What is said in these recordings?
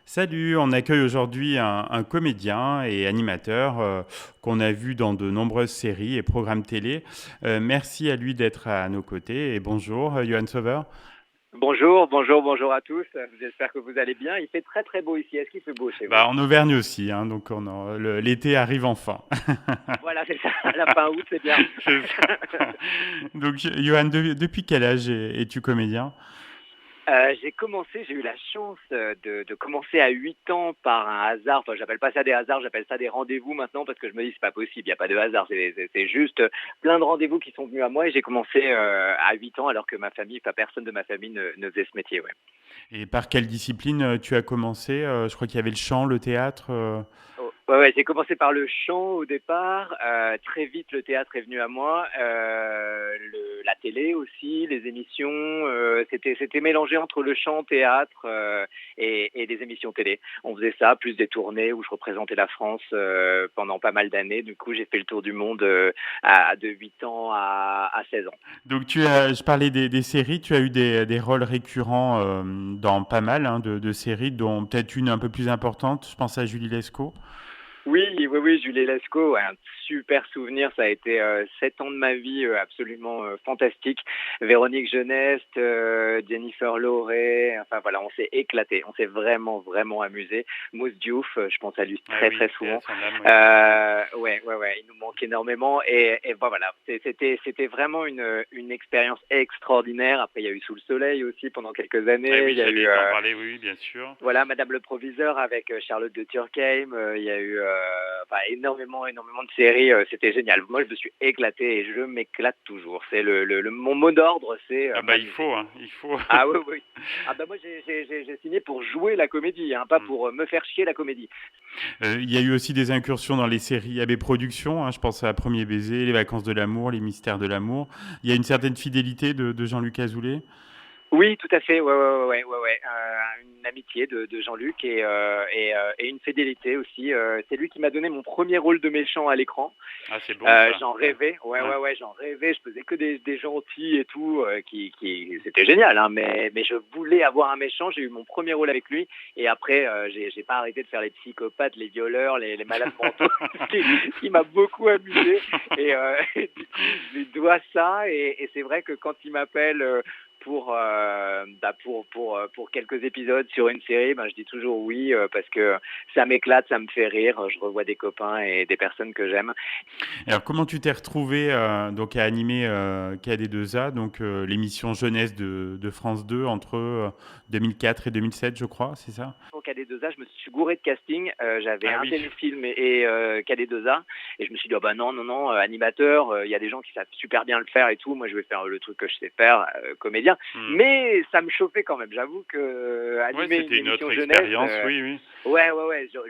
Salut, on accueille aujourd'hui un comédien et animateur qu'on a vu dans de nombreuses séries et programmes télé. Merci à lui d'être à nos côtés et bonjour, Johan Sauveur. Bonjour à tous. J'espère que vous allez bien. Il fait très très beau ici. Est-ce qu'il fait beau chez vous? En Auvergne aussi, hein, donc l'été arrive enfin. Voilà, c'est ça. À la fin août, c'est bien. C'est ça. Donc, Johan, depuis quel âge es-tu comédien? J'ai eu la chance de commencer à 8 ans par un hasard. Enfin, j'appelle pas ça des hasards, j'appelle ça des rendez-vous maintenant parce que je me dis c'est pas possible, il n'y a pas de hasard. C'est juste plein de rendez-vous qui sont venus à moi et j'ai commencé à 8 ans alors que ma famille, pas personne de ma famille ne faisait ce métier. Ouais. Et par quelle discipline tu as commencé? Je crois qu'il y avait le chant, le théâtre. Oh, ouais, j'ai commencé par le chant au départ. Très vite, le théâtre est venu à moi. La télé aussi, les émissions. C'était mélangé entre le chant, théâtre et des émissions télé. On faisait ça, plus des tournées où je représentais la France pendant pas mal d'années. Du coup, j'ai fait le tour du monde de 8 ans à 16 ans. Donc je parlais des séries, tu as eu des rôles récurrents dans pas mal hein, de séries, dont peut-être une un peu plus importante, je pense à Julie Lescaut. Oui, Julie Lescaut, ouais, un super souvenir. Ça a été 7 ans de ma vie absolument fantastique. Véronique Jeunesse, Jennifer Loré, enfin voilà, on s'est éclaté, on s'est vraiment amusé. Mousse Diouf, je pense à lui Ah oui, très c'est à souvent. son âme, oui. Ouais, il nous manque énormément et voilà, c'était vraiment une expérience extraordinaire. Après, il y a eu Sous le Soleil aussi pendant quelques Ah années. oui, Il y a eu j'allais t'en parler, oui, bien sûr. voilà, Madame le Proviseur avec Charlotte de Turckheim. Il y a eu enfin, énormément de séries. C'était génial. Moi, je me suis éclaté et je m'éclate toujours. C'est mon mot d'ordre, c'est Ah bah il m'amuser. faut, hein, il faut. Ah oui. Ah bah moi, j'ai signé pour jouer la comédie, hein, pas Hmm. pour me faire chier la comédie. Il y a eu aussi des incursions dans les séries AB Productions, hein, je pense à Premier Baiser, Les Vacances de l'amour, Les Mystères de l'amour. Il y a une certaine fidélité de Jean-Luc Azoulay. Oui, tout à fait. Ouais. Une amitié de Jean-Luc et une fidélité aussi. C'est lui qui m'a donné mon premier rôle de méchant à l'écran. Ah c'est bon ça. J'en Ouais. rêvais, Ouais. j'en rêvais. Je faisais que des gentils et tout, c'était génial, hein, mais je voulais avoir un méchant. J'ai eu mon premier rôle avec lui, et après, j'ai pas arrêté de faire les psychopathes, les violeurs, les malades mentaux, ce qui m'a beaucoup amusé. Et du coup, je lui dois ça, et c'est vrai que quand il m'appelle pour quelques épisodes sur une série, je dis toujours oui parce que ça m'éclate, ça me fait rire. Je revois des copains et des personnes que j'aime. Alors, comment tu t'es retrouvé donc à animer KD2A, donc l'émission jeunesse de France 2 entre 2004 et 2007, je crois, c'est ça? Au KD2A, je me suis gouré de casting. J'avais Ah un oui. téléfilm et KD2A, et je me suis dit oh bah non, animateur, il y a des gens qui savent super bien le faire et tout. Moi, je vais faire le truc que je sais faire, comédien. Hmm. Mais ça me chauffait quand même. J'avoue que Ouais, animer une c'était une autre émission jeunesse, expérience, oui, oui.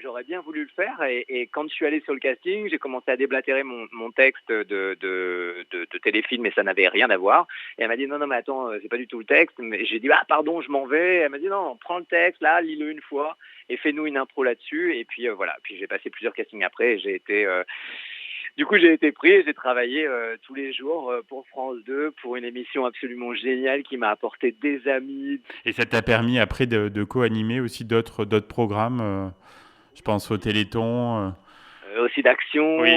j'aurais bien voulu le faire. Et quand je suis allé sur le casting, j'ai commencé à déblatérer mon texte de téléfilm, et ça n'avait rien à voir. Et elle m'a dit non, mais attends, c'est pas du tout le texte. Mais j'ai dit ah pardon, je m'en vais. Elle m'a dit non, prends le texte là, lis-le une fois et fais-nous une impro là-dessus. Et puis voilà. Puis j'ai passé plusieurs castings après et j'ai été pris et j'ai travaillé tous les jours pour France 2 pour une émission absolument géniale qui m'a apporté des amis. Et ça t'a permis après de co-animer aussi d'autres programmes, je pense au Téléthon. Aussi d'action. Oui.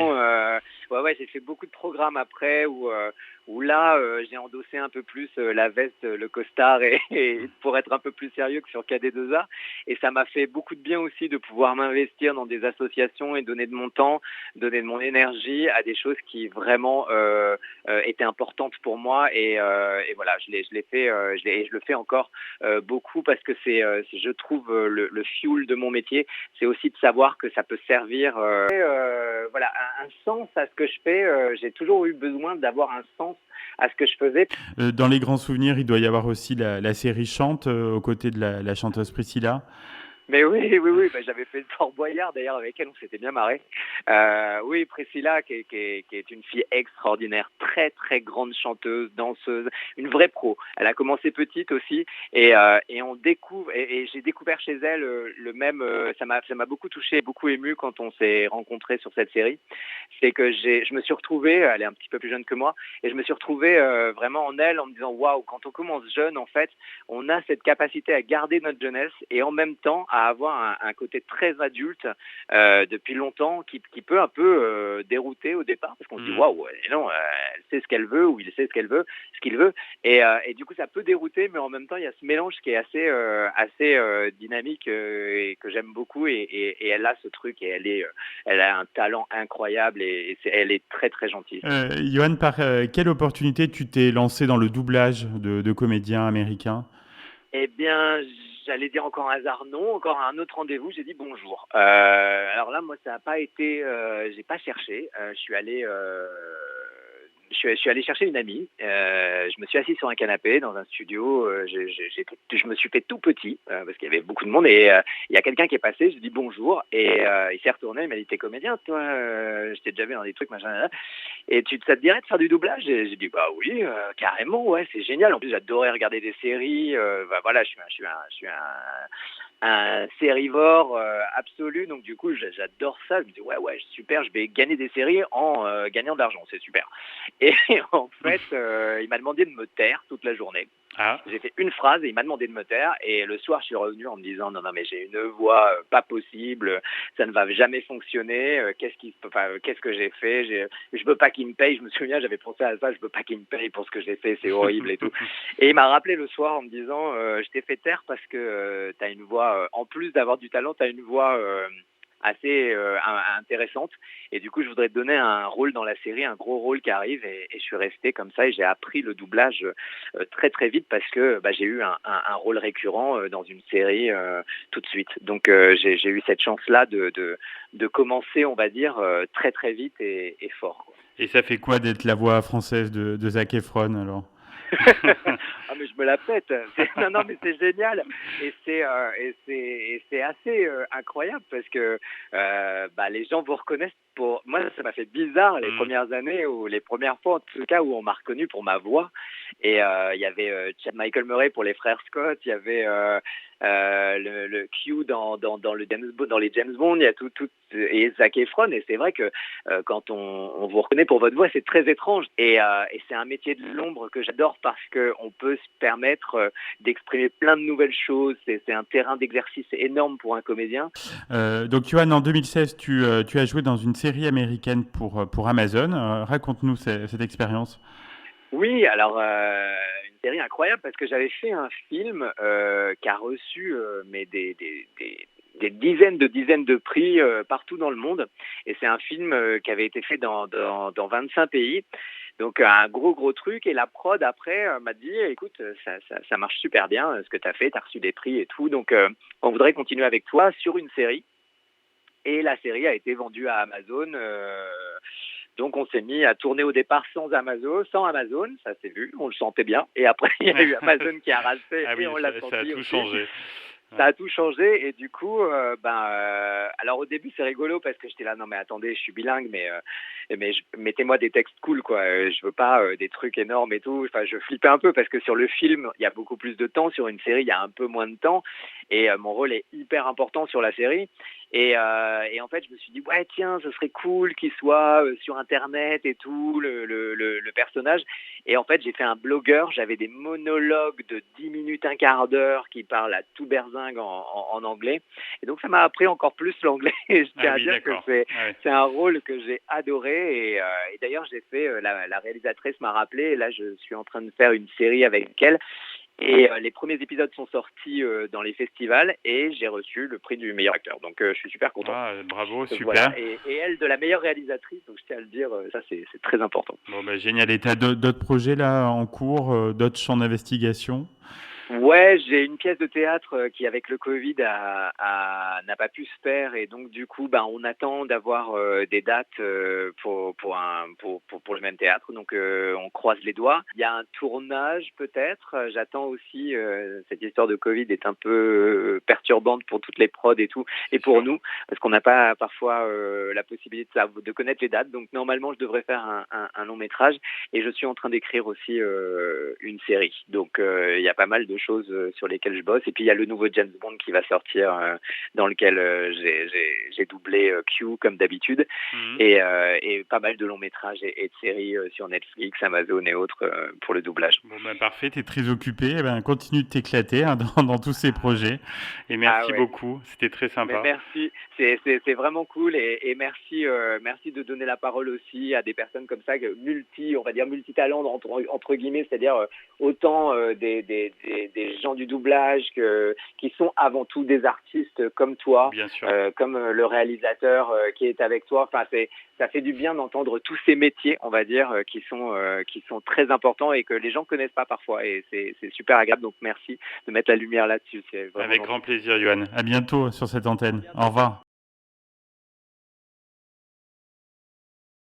J'ai fait beaucoup de programmes après où là, j'ai endossé un peu plus la veste, le costard et pour être un peu plus sérieux que sur KD2A. Et ça m'a fait beaucoup de bien aussi de pouvoir m'investir dans des associations et donner de mon temps, donner de mon énergie à des choses qui vraiment étaient importantes pour moi. Et voilà, je l'ai fait, je le fais encore beaucoup parce que je trouve, le fuel de mon métier, c'est aussi de savoir que ça peut servir voilà, un sens à ce que je fais. J'ai toujours eu besoin d'avoir un sens à ce que je faisais. Dans les grands souvenirs, il doit y avoir aussi la série Chante aux côtés de la chanteuse Priscilla. Mais oui, j'avais fait le Fort Boyard d'ailleurs avec elle, on s'était bien marré. Oui, Priscilla, qui est une fille extraordinaire, très très grande chanteuse, danseuse, une vraie pro. Elle a commencé petite aussi, et on découvre, et j'ai découvert chez elle le même. Ça m'a beaucoup touché, beaucoup ému quand on s'est rencontrés sur cette série. C'est que je me suis retrouvé, elle est un petit peu plus jeune que moi, et je me suis retrouvé vraiment en elle, en me disant waouh, quand on commence jeune, en fait, on a cette capacité à garder notre jeunesse et en même temps à avoir un côté très adulte depuis longtemps qui peut un peu dérouter au départ parce qu'on se dit waouh, non, elle sait ce qu'elle veut ou il sait ce qu'il veut et du coup ça peut dérouter, mais en même temps il y a ce mélange qui est assez dynamique et que j'aime beaucoup et elle a ce truc et elle a un talent incroyable et elle est très très gentille. Johan, par quelle opportunité tu t'es lancé dans le doublage de comédiens américains? Eh bien, j'allais dire encore un hasard, non, encore un autre rendez-vous, j'ai dit bonjour. Alors là, moi, ça n'a pas été, j'ai pas cherché. Je suis allé chercher une amie. Je me suis assis sur un canapé dans un studio. Je me suis fait tout petit parce qu'il y avait beaucoup de monde et il y a quelqu'un qui est passé. Je lui ai dit bonjour et il s'est retourné. Il m'a dit t'es comédien toi je t'ai déjà vu dans des trucs machin. Là. Et ça te dirait de faire du doublage? Et j'ai dit bah oui carrément ouais c'est génial. En plus j'adorais regarder des séries. Bah voilà je suis un sérivore absolu, donc du coup j'adore ça. Je me dis ouais super, je vais gagner des séries en gagnant de l'argent, c'est super. Et en fait il m'a demandé de me taire toute la journée. J'ai fait une phrase et il m'a demandé de me taire et le soir je suis revenu en me disant non mais j'ai une voix pas possible, ça ne va jamais fonctionner, qu'est-ce que j'ai fait, je veux pas qu'il me paye, je me souviens j'avais pensé à ça, je veux pas qu'il me paye pour ce que j'ai fait, c'est horrible et tout. Et il m'a rappelé le soir en me disant je t'ai fait taire parce que t'as une voix, en plus d'avoir du talent, t'as une voix assez intéressante et du coup je voudrais te donner un rôle dans la série, un gros rôle qui arrive et je suis resté comme ça et j'ai appris le doublage très très vite parce que j'ai eu un rôle récurrent dans une série tout de suite. Donc j'ai eu cette chance-là de commencer, on va dire, très très vite et fort. Quoi. Et ça fait quoi d'être la voix française de Zac Efron alors? Ah mais je me la pète. Non mais c'est génial et c'est assez incroyable parce que les gens vous reconnaissent pour moi ça m'a fait bizarre les premières années ou les premières fois en tout cas où on m'a reconnu pour ma voix et il y avait Michael Murray pour les frères Scott, il y avait le Q dans les James Bond, il y a tout et Zac Efron et c'est vrai que quand on vous reconnaît pour votre voix c'est très étrange et c'est un métier de l'ombre que j'adore parce qu'on peut se permettre d'exprimer plein de nouvelles choses, c'est un terrain d'exercice énorme pour un comédien. Donc Johan, en 2016 tu as joué dans une série américaine pour Amazon, raconte-nous cette expérience. Oui, alors une série incroyable parce que j'avais fait un film qui a reçu mais des dizaines de prix partout dans le monde. Et c'est un film qui avait été fait dans 25 pays. Donc un gros truc. Et la prod après m'a dit, écoute, ça marche super bien ce que tu as fait, tu as reçu des prix et tout. Donc on voudrait continuer avec toi sur une série. Et la série a été vendue à Amazon. Donc on s'est mis à tourner au départ sans Amazon, ça s'est vu, on le sentait bien. Et après il y a eu Amazon qui a racheté et on l'a senti. Ça a tout aussi. changé. Ça a tout changé et du coup, alors au début c'est rigolo parce que j'étais là, non mais attendez, je suis bilingue, mais mettez-moi des textes cool quoi. Je veux pas des trucs énormes et tout. Enfin, je flippais un peu parce que sur le film il y a beaucoup plus de temps, sur une série il y a un peu moins de temps et mon rôle est hyper important sur la série. Et en fait, je me suis dit, ouais, tiens, ce serait cool qu'il soit sur Internet et tout, le personnage. Et en fait, j'ai fait un blogueur, j'avais des monologues de 10 minutes, un quart d'heure qui parlent à tout berzingue en anglais. Et donc, ça m'a appris encore plus l'anglais. Et je tiens à dire que c'est un rôle que j'ai adoré. Et d'ailleurs, j'ai fait, la réalisatrice m'a rappelé, et là, je suis en train de faire une série avec elle. Et les premiers épisodes sont sortis dans les festivals et j'ai reçu le prix du meilleur acteur. Donc je suis super content. Bravo, donc, super. Voilà. Et elle de la meilleure réalisatrice, donc je tiens à le dire, ça c'est très important. Bon, génial. Et tu as d'autres projets là en cours, d'autres champs d'investigation? Ouais, j'ai une pièce de théâtre qui, avec le Covid, n'a pas pu se faire et donc du coup, on attend d'avoir des dates pour le même théâtre. Donc, on croise les doigts. Il y a un tournage peut-être. J'attends aussi. Cette histoire de Covid est un peu perturbante pour toutes les prods et tout, et pour nous, parce qu'on n'a pas parfois la possibilité de connaître les dates. Donc, normalement, je devrais faire un long métrage et je suis en train d'écrire aussi une série. Donc, il y a pas mal de de choses sur lesquelles je bosse. Et puis il y a le nouveau James Bond qui va sortir, dans lequel j'ai doublé Q comme d'habitude, et pas mal de longs métrages et de séries sur Netflix, Amazon et autres pour le doublage. Bon, parfait, tu es très occupé. Continue de t'éclater dans tous ces projets. Et merci beaucoup, c'était très sympa. Mais merci, c'est vraiment cool, et merci de donner la parole aussi à des personnes comme ça, multitalents entre guillemets, c'est-à-dire autant des gens du doublage qui sont avant tout des artistes comme toi, comme le réalisateur qui est avec toi. Enfin, ça fait du bien d'entendre tous ces métiers, on va dire, qui sont très importants et que les gens connaissent pas parfois, et c'est super agréable. Donc merci de mettre la lumière là-dessus. Avec grand plaisir, Yoann. À bientôt sur cette antenne. Au revoir.